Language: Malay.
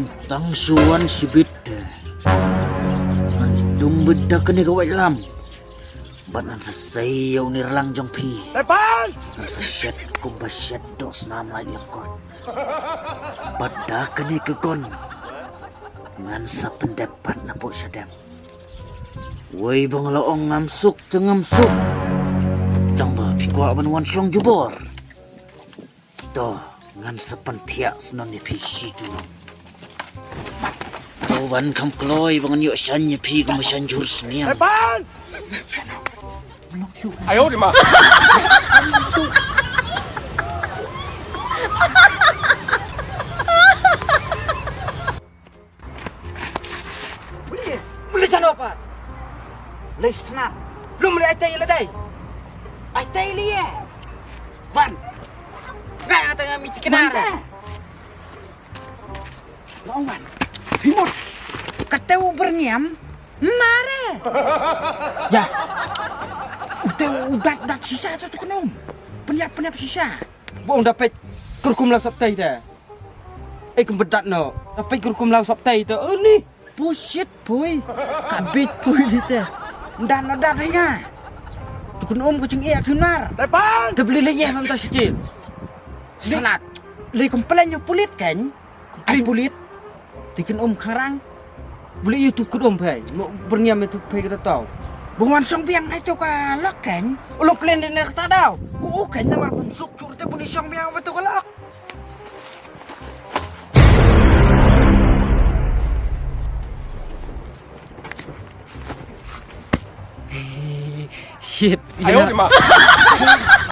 tentang suan si bida mandung beda kene gawai lam banan sasayaw ni ralang jong pi ang sasyat kumbasyat dos nam lain langkot pada kene kegon ngan sa pendapat na po siya dem way bang laong ngamsuk tengamsuk tang ba pikwa banwan siyang jubor to ngan sa pantiak senon ni pi si julong kawan kam kloy bangan yuk syan ni pi kumasyan jurus niya 哎呦我的妈！ Beli sana apa? Lei setengah. Lu beli aitai lah dai. Aitai li ya. Van. Gak ada yang miti kenara. Lawan. Himut. Kateu berniam. Mare. Ya. Udah sisa tu kenum. Penyap sisa. Buang dapat kurkum lau sabtai dah. Kebedat no. Dapat kurkum lau sabtai tu. Ni. Bullshit boy. Kabit boy lite. Dan nya. Tukun kucing iya kunar. Depan! Terbeli lenyeh mam tas kecil. Sangat. Li komplain yo pulit kan? Komplain pulit. Tikin karang. Boleh YouTube kun pai. Mau berniam itu pai kita tahu. Bungan song biang itu kalak kan? Ulo plan din kata daw. Oo kan nama bunsuk curte bunyi song biang itu kalak. Shit. 哎呦我的妈！